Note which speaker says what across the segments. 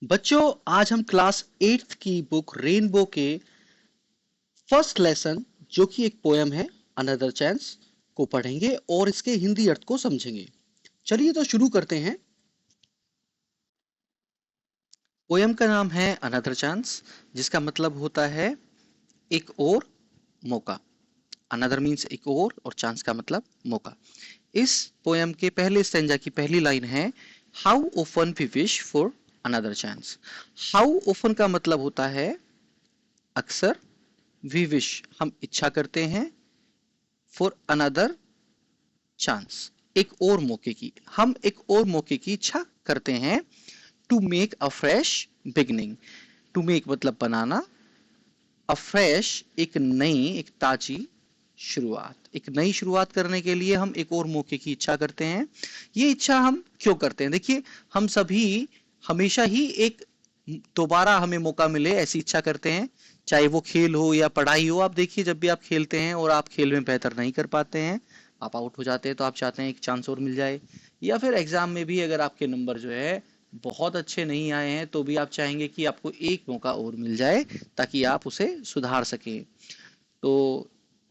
Speaker 1: बच्चों, आज हम क्लास 8th की बुक रेनबो के फर्स्ट लेसन जो कि एक पोयम है अनदर चांस को पढ़ेंगे और इसके हिंदी अर्थ को समझेंगे। चलिए तो शुरू करते हैं। पोयम का नाम है अनदर चांस, जिसका मतलब होता है एक और मौका। अनदर मीन्स एक और चांस का मतलब मौका। इस पोयम के पहले स्टेंजा की पहली लाइन है how often we wish for another chance. How often का मतलब होता है अक्सर, वी विश हम इच्छा करते हैं, फॉर अनदर चांस एक और मौके की, हम एक और मौके की इच्छा करते हैं। To make a fresh beginning, to make मतलब बनाना, अ फ्रेश एक नई एक ताजी शुरुआत, एक नई शुरुआत करने के लिए हम एक और मौके की इच्छा करते हैं। ये इच्छा हम क्यों करते हैं? देखिए, हम सभी हमेशा ही एक दोबारा हमें मौका मिले ऐसी इच्छा करते हैं, चाहे वो खेल हो या पढ़ाई हो। आप देखिए, जब भी आप खेलते हैं और आप खेल में बेहतर नहीं कर पाते हैं, आप आउट हो जाते हैं, तो आप चाहते हैं एक चांस और मिल जाए। या फिर एग्जाम में भी अगर आपके नंबर जो है बहुत अच्छे नहीं आए हैं, तो भी आप चाहेंगे कि आपको एक मौका और मिल जाए ताकि आप उसे सुधार सकें। तो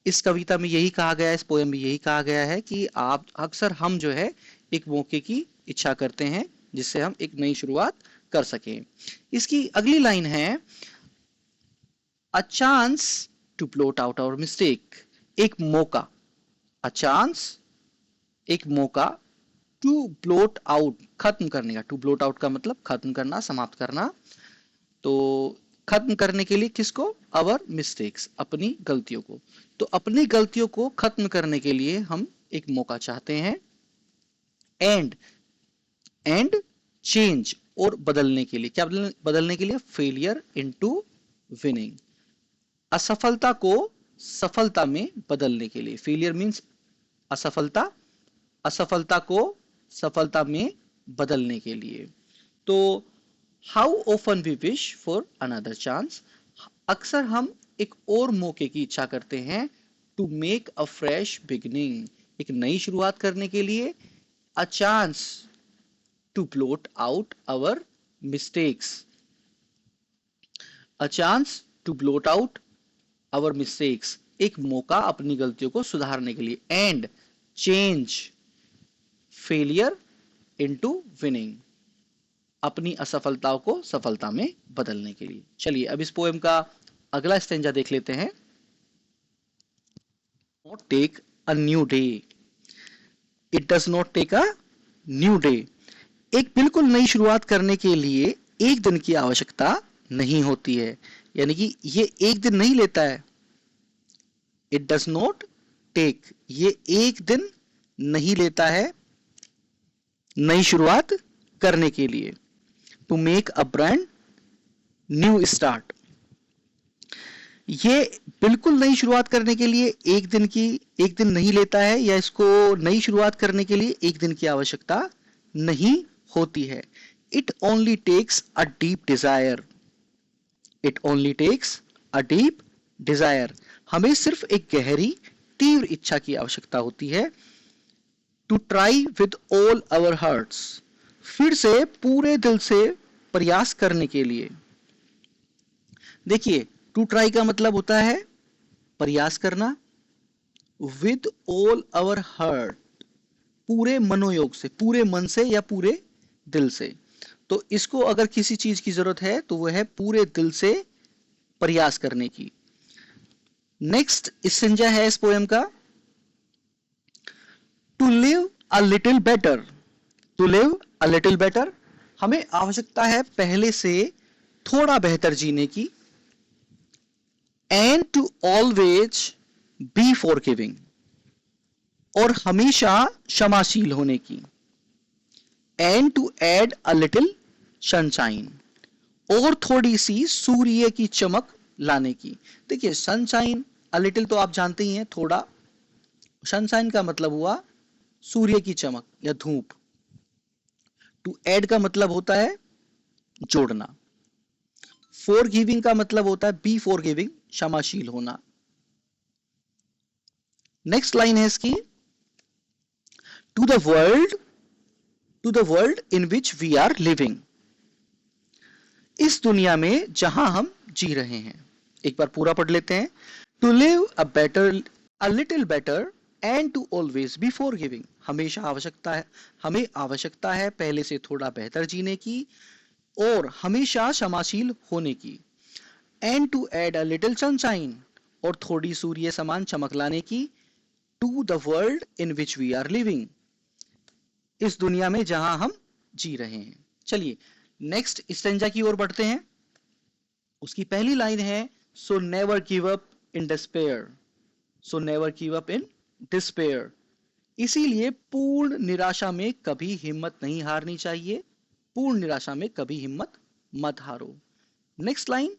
Speaker 1: इस कविता में यही कहा गया है, इस पोएम में यही कहा गया है कि आप अक्सर हम जो है एक मौके की इच्छा करते हैं जिससे हम एक नई शुरुआत कर सकें। इसकी अगली लाइन है a chance to blot out our mistake, एक मौका, अ चांस एक मौका, टू ब्लॉट आउट खत्म करने का, टू ब्लॉट आउट का मतलब खत्म करना, समाप्त करना। तो खत्म करने के लिए किसको? अवर मिस्टेक्स, अपनी गलतियों को। तो अपनी गलतियों को खत्म करने के लिए हम एक मौका चाहते हैं। एंड एंड चेंज और बदलने के लिए, क्या बदलने के लिए? फेलियर इनटू विनिंग, असफलता को सफलता में बदलने के लिए। फेलियर मीन्स असफलता, असफलता को सफलता में बदलने के लिए। तो how often we wish for another chance, अक्सर हम एक और मौके की इच्छा करते हैं। To make a fresh beginning, एक नई शुरुआत करने के लिए। A chance to blot out our mistakes, a chance to blot out our mistakes, एक मौका अपनी गलतियों को सुधारने के लिए। And change failure into winning, अपनी असफलताओं को सफलता में बदलने के लिए। चलिए अब इस पोएम का अगला स्टेंजा देख लेते हैं। Not take a new day, it does not take a new day, एक बिल्कुल नई शुरुआत करने के लिए एक दिन की आवश्यकता नहीं होती है। यानी कि ये एक दिन नहीं लेता है। इट डज नॉट टेक, ये एक दिन नहीं लेता है नई शुरुआत करने के लिए। To make a brand new start, ये बिल्कुल नई शुरुआत करने के लिए एक दिन नहीं लेता है, या इसको नई शुरुआत करने के लिए एक दिन की आवश्यकता नहीं होती है। It only takes a deep desire, it only takes a deep desire, हमें सिर्फ एक गहरी तीव्र इच्छा की आवश्यकता होती है। To try with all our hearts, फिर से पूरे दिल से प्रयास करने के लिए। देखिए, टू ट्राई का मतलब होता है प्रयास करना, विद ऑल आवर हार्ट पूरे मनोयोग से, पूरे मन से या पूरे दिल से। तो इसको अगर किसी चीज की जरूरत है तो वह है पूरे दिल से प्रयास करने की। नेक्स्ट संज्ञा है इस पोएम का to live a little better, to live a little better, हमें आवश्यकता है पहले से थोड़ा बेहतर जीने की। And to always be forgiving, और हमेशा क्षमाशील होने की। And to add a little sunshine, और थोड़ी सी सूर्य की चमक लाने की। देखिए, सनशाइन अ लिटिल तो आप जानते ही हैं, थोड़ा। सनशाइन का मतलब हुआ सूर्य की चमक या धूप। टू एड का मतलब होता है जोड़ना। फॉर गिविंग का मतलब होता है बी फॉर गिविंग, क्षमाशील होना। नेक्स्ट लाइन है इसकी to the world, to the world in which we are living, इस दुनिया में जहां हम जी रहे हैं। एक बार पूरा पढ़ लेते हैं। To live a little better and to always be forgiving. हमें आवश्यकता है पहले से थोड़ा बेहतर जीने की और हमेशा क्षमाशील होने की। And to add a little sunshine, और थोड़ी सूर्य समान चमक लाने की, to the world in which we are living, इस दुनिया में जहां हम जी रहे हैं। चलिए नेक्स्ट स्टेंजा की ओर बढ़ते हैं। उसकी पहली लाइन है, सो never give up in despair. So never give up in despair, इसीलिए पूर्ण निराशा में कभी हिम्मत नहीं हारनी चाहिए। पूर्ण निराशा में कभी हिम्मत मत हारो। Next line,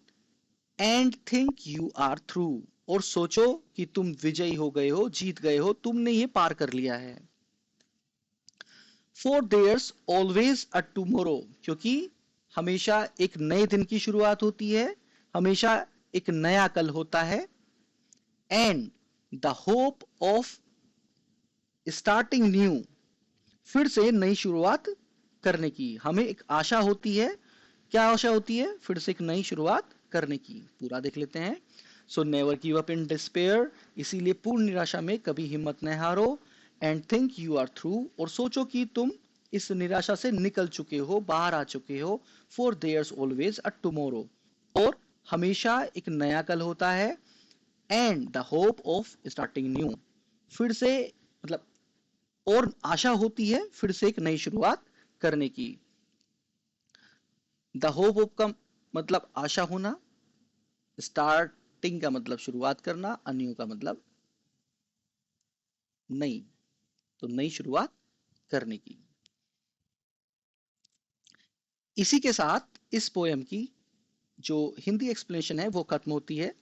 Speaker 1: and think you are through, और सोचो कि तुम विजयी हो गए हो, जीत गए हो, तुमने ये पार कर लिया है। For there's always a tomorrow, क्योंकि हमेशा एक नए दिन की शुरुआत होती है, हमेशा एक नया कल होता है। And the hope of starting new, फिर से नई शुरुआत करने की हमें एक आशा होती है। क्या आशा होती है? फिर से एक नई शुरुआत करने की। पूरा देख लेते हैं। So never give up in despair, इसीलिए पूर्ण निराशा में कभी हिम्मत न हारो। And think you are through, और सोचो कि तुम इस निराशा से निकल चुके हो, बाहर आ चुके हो। For there's always a tomorrow, और हमेशा एक नया कल होता है। And the hope of starting new, फिर से मतलब और आशा होती है फिर से एक नई शुरुआत करने की। द होप ऑफ का मतलब आशा होना, स्टार्टिंग का मतलब शुरुआत करना, अन्यू का मतलब नई, तो नई शुरुआत करने की। इसी के साथ इस पोयम की जो हिंदी एक्सप्लेनेशन है वो खत्म होती है।